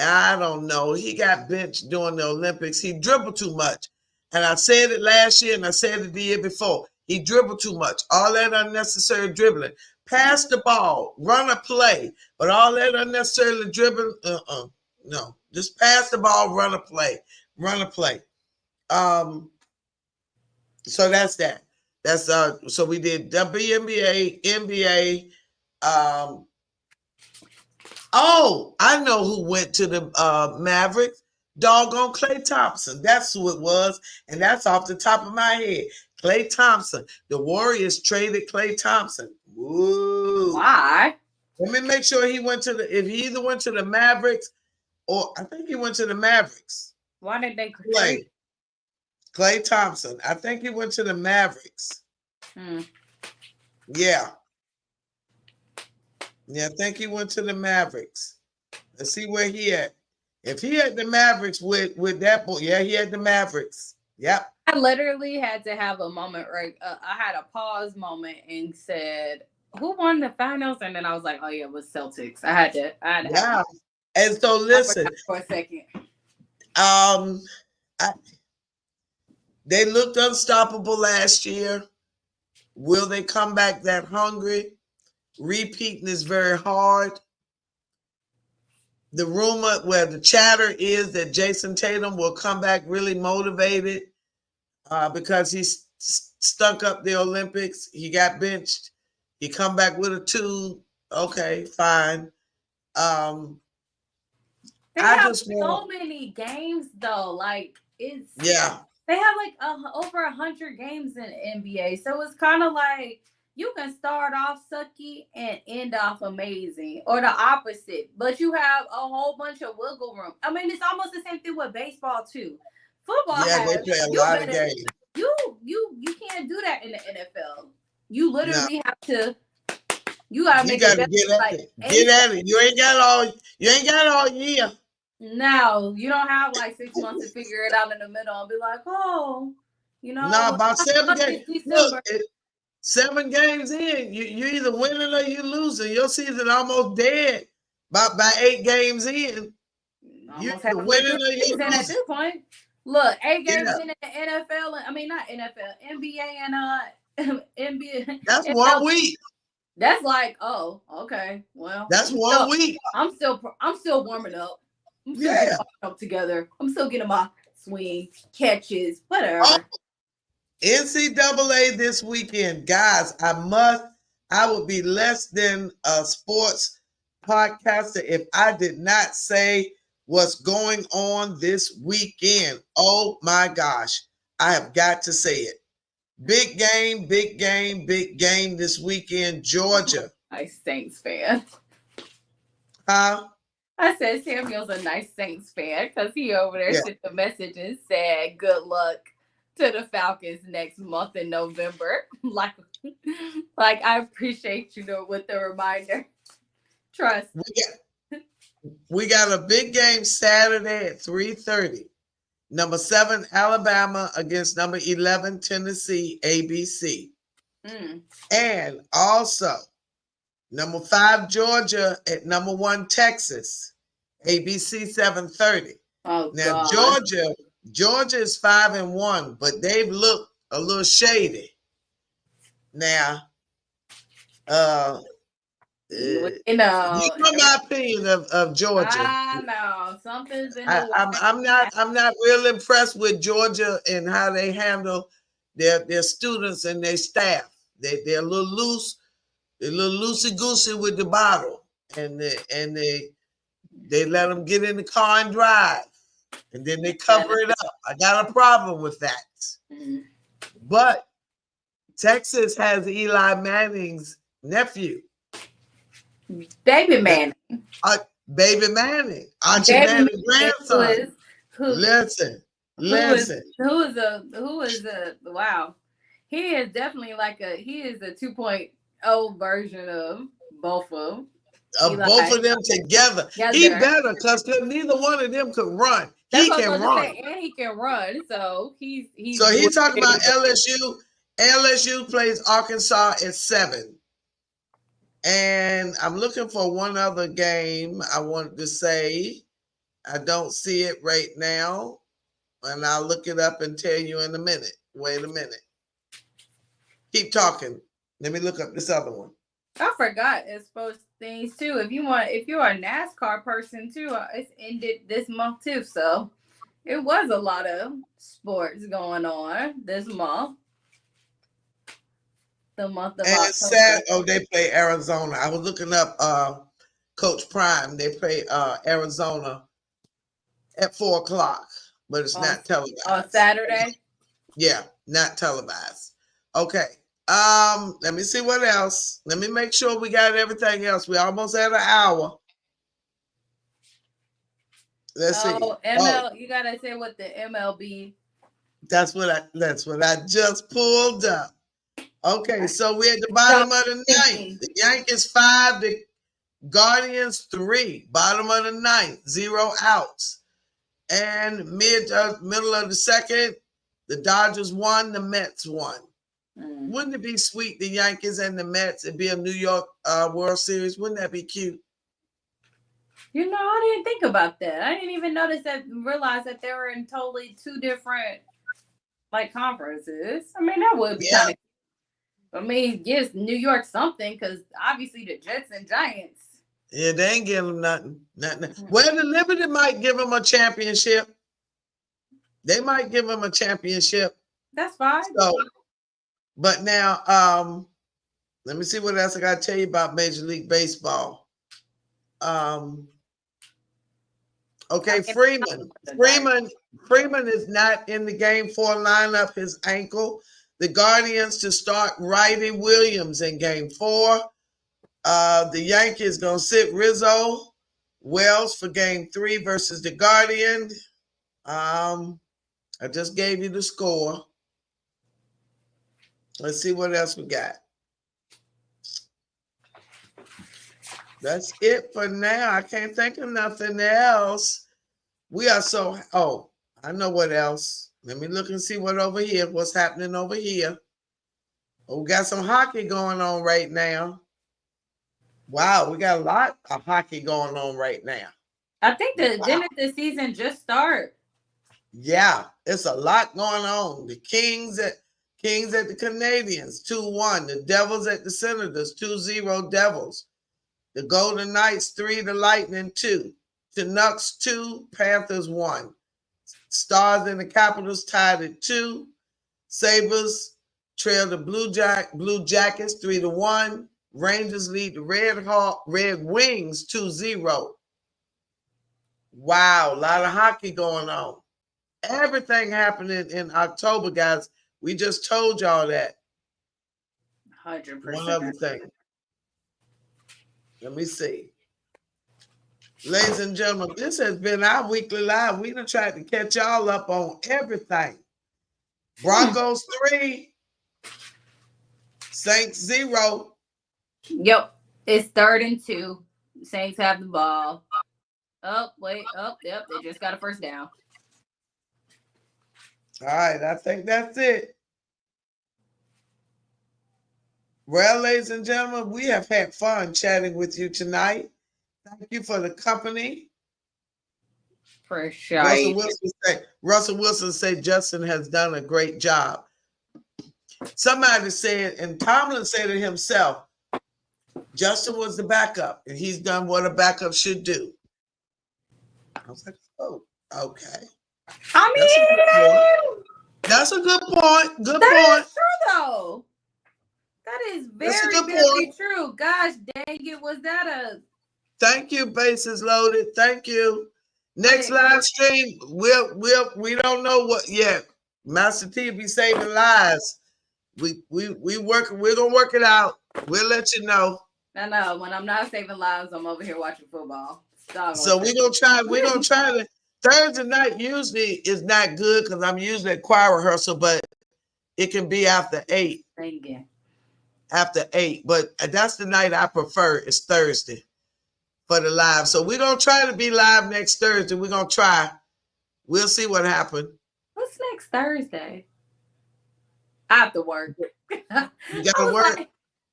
I don't know, he got benched during the Olympics. He dribbled too much. And I said it last year and I said it the year before. He dribbled too much. All that unnecessary dribbling. Pass the ball, run a play, but all that unnecessarily dribbling, no. Just pass the ball, run a play. So that's that. That's so we did WNBA, NBA. Oh, I know who went to the Mavericks. Doggone Klay Thompson. That's who it was. And that's off the top of my head. Klay Thompson. The Warriors traded Klay Thompson. Ooh. Why? Let me make sure he went to if he either went to the Mavericks or I think he went to the Mavericks. Why did they trade Klay Thompson? I think he went to the Mavericks. Yeah. Yeah, I think he went to the Mavericks. Let's see where he at. If he had the Mavericks with that boy, yeah, he had the Mavericks. Yep. I literally had to have a moment, right? I had a pause moment and said, "Who won the finals?" And then I was like, "Oh yeah, it was Celtics." I had to. Yeah. And so listen, for a second. They looked unstoppable last year. Will they come back that hungry? Repeating is very hard. The rumor, the chatter is that Jason Tatum will come back really motivated because he stunk up the Olympics. He got benched. He come back with a 2. Okay, fine. They have so many games though. Like it's They have like over 100 games in NBA, so it's kind of like you can start off sucky and end off amazing, or the opposite. But you have a whole bunch of wiggle room. I mean, it's almost the same thing with baseball too. Football, they play a lot of games. You can't do that in the NFL. You literally have to. You gotta make it get at it. Get at it. You ain't got all year. No, you don't have like 6 months to figure it out in the middle and be like, oh, No, about 7 games. Look, 7 games in, you either winning or you losing. Your season almost dead. By 8 games in, you either winning or you losing. At this point, look, 8 games in the NFL. I mean, not NFL, NBA and NBA. That's 1 week. That's like, oh, okay, well, that's 1 week. I'm still warming up. I'm still getting up together. I'm still getting my swing, catches, whatever. Oh, NCAA this weekend, guys. I would be less than a sports podcaster if I did not say what's going on this weekend. Oh my gosh, I have got to say it. Big game this weekend, Georgia. Nice Saints fan. Huh? I said Samuel's a nice Saints fan because he over there sent the message and said good luck to the Falcons next month in November. like I appreciate you with the reminder. Trust. We got a big game Saturday at 3:30. Number 7 Alabama against number 11 Tennessee, ABC. And also number 5 Georgia at number 1 Texas, ABC 7:30. Oh, now God. Georgia is 5-1, but they've looked a little shady. Now, you know my opinion of Georgia. I know something's in I'm not real impressed with Georgia and how they handle their students and their staff. They're a little loose. They're a little loosey-goosey with the bottle, and they let them get in the car and drive, and then they cover it up. I got a problem with that. But Texas has Eli Manning's nephew. Baby Manning. Baby Manning. Archie Manning's grandson. Listen. Who is a wow. He is definitely he is a 2.0 version of both of them. Both of them together. He better because neither one of them could run. He can run. And he can run. So he's talking about LSU. LSU plays Arkansas at 7. And I'm looking for one other game I wanted to say. I don't see it right now. And I'll look it up and tell you in a minute. Wait a minute. Keep talking. Let me look up this other one. I forgot it's supposed things too. If you're a NASCAR person too, it's ended this month too. So it was a lot of sports going on this month. The month of October. It's sad. Oh, they play Arizona. I was looking up Coach Prime. They play Arizona at 4:00, but it's not televised. On Saturday? Yeah, not televised. Okay. Let me see what else. Let me make sure we got everything else. We almost at an hour. Let's see. You gotta say what the MLB. That's what I just pulled up. Okay, so we're at the bottom of the ninth. The Yankees 5, the Guardians 3. Bottom of the ninth, 0 outs. And middle of the second, the Dodgers won, the Mets won. Wouldn't it be sweet, the Yankees and the Mets? It'd be a New York World Series. Wouldn't that be cute? You know, I didn't think about that. I didn't even realize that they were in totally two different conferences. I mean, that would be kind of. I mean, yes, New York something, because obviously the Jets and Giants. Yeah, they ain't giving them nothing. Well, the Liberty might give them a championship. They might give them a championship. That's fine. So, but now, let me see what else I got to tell you about Major League Baseball. Okay, Freeman is not in the Game 4 lineup, his ankle. The Guardians to start Righty Williams in Game 4. The Yankees going to sit Rizzo Wells for Game 3 versus the Guardian. I just gave you the score. Let's see what else we got. That's it for now. I can't think of nothing else. We are so, I know what else. Let me look and see what's happening over here. Oh, we got some hockey going on right now. Wow, we got a lot of hockey going on right now. I think didn't the season just start? Yeah, it's a lot going on. The Kings at the Canadians, 2-1. The Devils at the Senators, 2-0 Devils. The Golden Knights, 3, the Lightning, 2. Canucks, 2, Panthers, 1. Stars and the Capitals tied at 2. Sabres trail the Blue Jackets, 3-1. Rangers lead the Red Wings, 2-0. Wow, a lot of hockey going on. Everything happening in October, guys. We just told y'all that. 100%. One other thing. Let me see. Ladies and gentlemen, this has been our weekly live. We done tried to catch y'all up on everything. Broncos 3, Saints 0. Yep, it's 3rd and 2. Saints have the ball. Yep, they just got a first down. All right, I think that's it. Well, ladies and gentlemen, we have had fun chatting with you tonight. Thank you for the company. For sure. Russell Wilson said Justin has done a great job. Somebody said, and Tomlin said it himself, Justin was the backup, and he's done what a backup should do. I was like, oh, okay. I mean, that's a good point. Good point. That is true, though. That is very, very true. Gosh dang it, was that a... Thank you, Bases Loaded. Thank you. Next live stream, we don't know what yet. Master T be saving lives. We're gonna work it out. We'll let you know. I know when I'm not saving lives, I'm over here watching football. So we're gonna try to Thursday night usually is not good because I'm usually at choir rehearsal, but it can be after 8. After 8, but that's the night I prefer is Thursday for the live. So we're gonna try to be live next Thursday. We're gonna try. We'll see what happens. What's next Thursday? I have to work. You gotta work.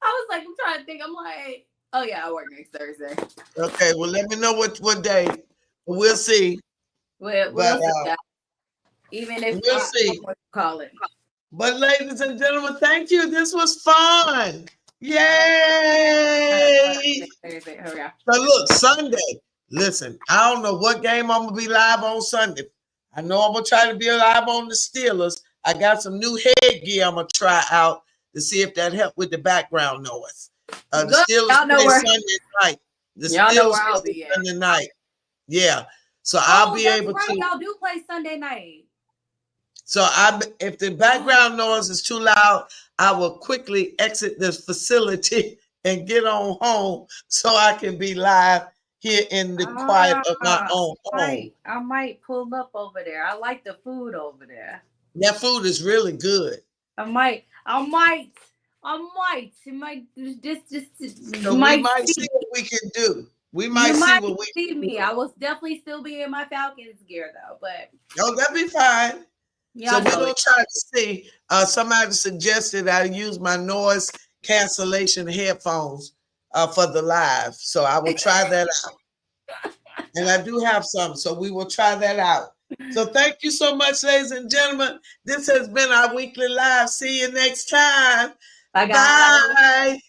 I was like, I'm trying to think. I'm like, oh yeah, I work next Thursday. Okay, well let me know what day. We'll see. We'll see. Even if we'll see. Call it. But ladies and gentlemen, thank you. This was fun. Yay! So look, Sunday. Listen, I don't know what game I'm gonna be live on Sunday. I know I'm gonna try to be live on the Steelers. I got some new headgear I'm gonna try out to see if that helped with the background noise. The Steelers play Sunday night. The Steelers play Sunday night. Yeah. So I'll be able to. Y'all do play Sunday night. So if the background noise is too loud, I will quickly exit this facility and get on home so I can be live here in the quiet of my own home. I might pull up over there. I like the food over there. That food is really good. I might. It might So we might see what we can do. We might see what we can do. I will definitely still be in my Falcons gear though, but that'd be fine. So we're gonna try to see. Somebody suggested I use my noise cancellation headphones for the live. So I will try that out. And I do have some, so we will try that out. So thank you so much, ladies and gentlemen. This has been our weekly live. See you next time. Bye, guys. Bye.